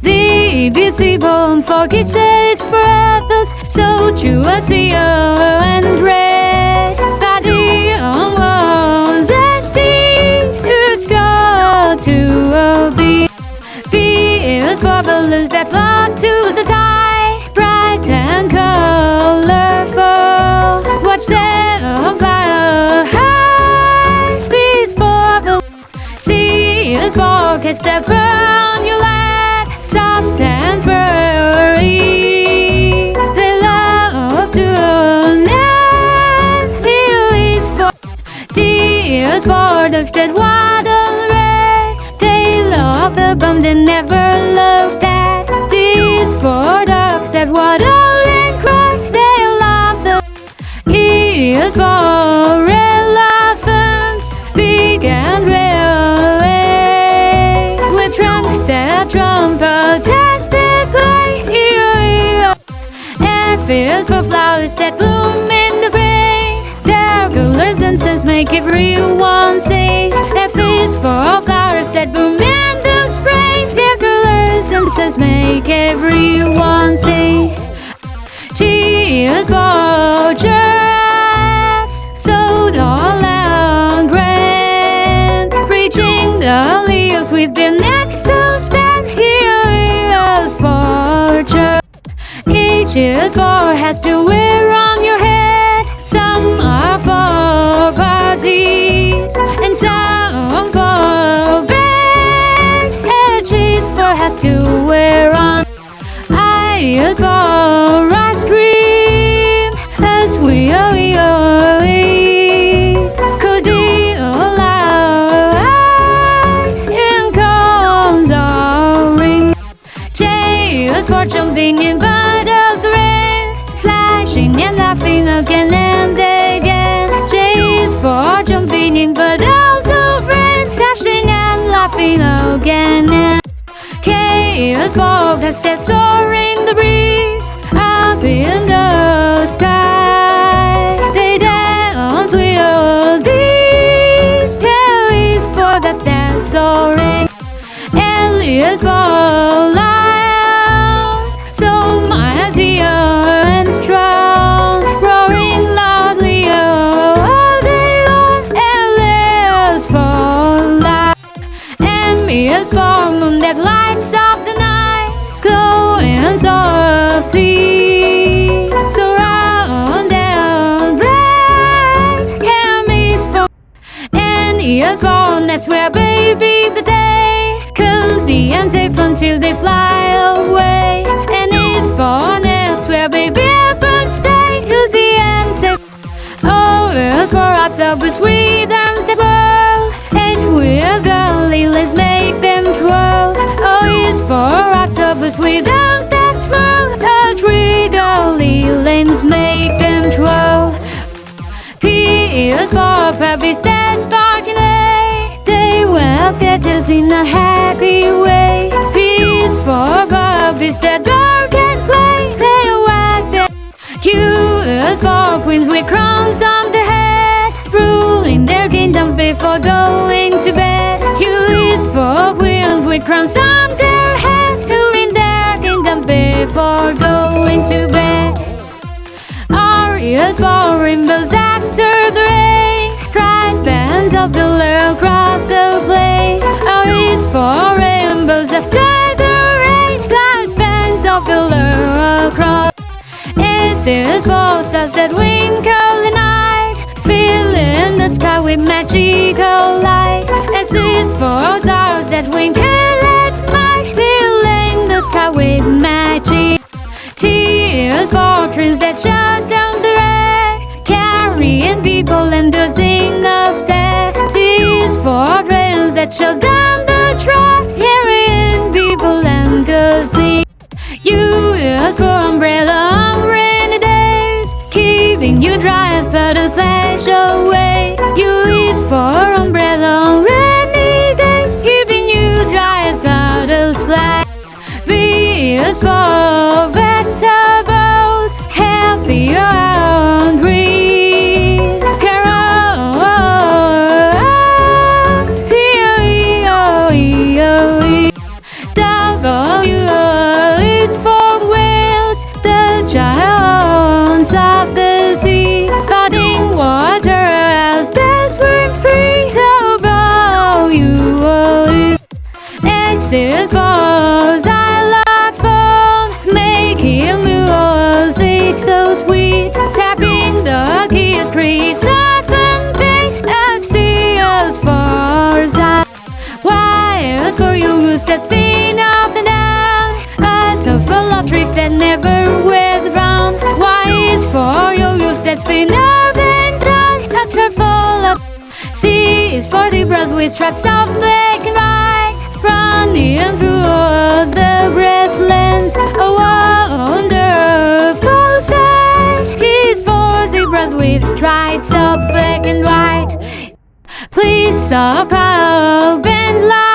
The ABC poem for kids is for apples, so true as the and red. But the young ones, S-T is got to be. B is for balloons that float to the sky, bright and colorful. Watch them fly high. B is for the C is for kids that burn your leg, soft and furry. They love to nap. D is for D is for dogs that waddle away. They love the bum they never look back. D is for dogs that waddle and cry. They love the E is for elephants, big and railway, with trunks that trumpet as they play. F is for flowers that bloom in the rain. Their colors and scents make everyone sing. F is for flowers that bloom in the spring. Their colors and scents make everyone sing. G is for giraffes, so tall and grand, reaching the leaves with their necks so span. Here is for giraffe. H is for hats to wear on your head. Some are for parties and some for bed. H is for hats to wear on. I is for ice cream as we eat. Could be alive in cones or ring. J is for jumping in puddles of rain, flashing and laughing again and again. J is for jumping in puddles of rain, flashing and laughing again and K is for clouds that soar in the breeze, up in the sky. They dance with these. L is for clouds that soaring. L is for lions, so mighty and strong, roaring loudly all day long. L is for light. M is for moon that lights up the night, glowing softly, so round and bright. M is for N is for nest where babies stay, cozy and safe until they fly away. N is for nest where babies stay, cozy and safe. O is for octopus with arms that whirl, H with girly, let's make them twirl. O is for octopus with arms that swirl, H with girly, let's make them twirl. P is for puppies that bark and lay, they wag their tails in a happy way. P is for puppies that bark and play, they wag their. Q is for queens with crowns on their head, ruling their kingdoms before going to bed. Q is for queens with crowns on their head, ruling their kingdoms before going to bed. R is for rainbows after the rain, bright bands of color across the plain. O is for rainbows after the rain, bright bands of color across. S is for stars that twinkle at night, filling the sky with magical light. S is for stars that twinkle at night, filling the sky with magic. T is for trains that shut down the rain, carrying people and goods in a stack. T is for trains that shut down the track, carrying people and goods in. U is for umbrella on rainy days, keeping you dry as puddles splash away. U is for umbrella on rainy days, keeping you dry as puddles splash. V is for vegetables, healthy and green, carrots, P-O-E-O-E-O-E. W for xylophone, making music so sweet. Tapping the keys, 3, 7, 8. X is for xylophone. Y is for ukulele that spin up and down, a tuffle of tricks that never wears around. Y is for yo-yos that spin up and down, a tuffle of. C is for zebras with stripes of black and white, running through the grasslands, a wonderful sight. K is for zebras with stripes of black and white. Please so proud and loud.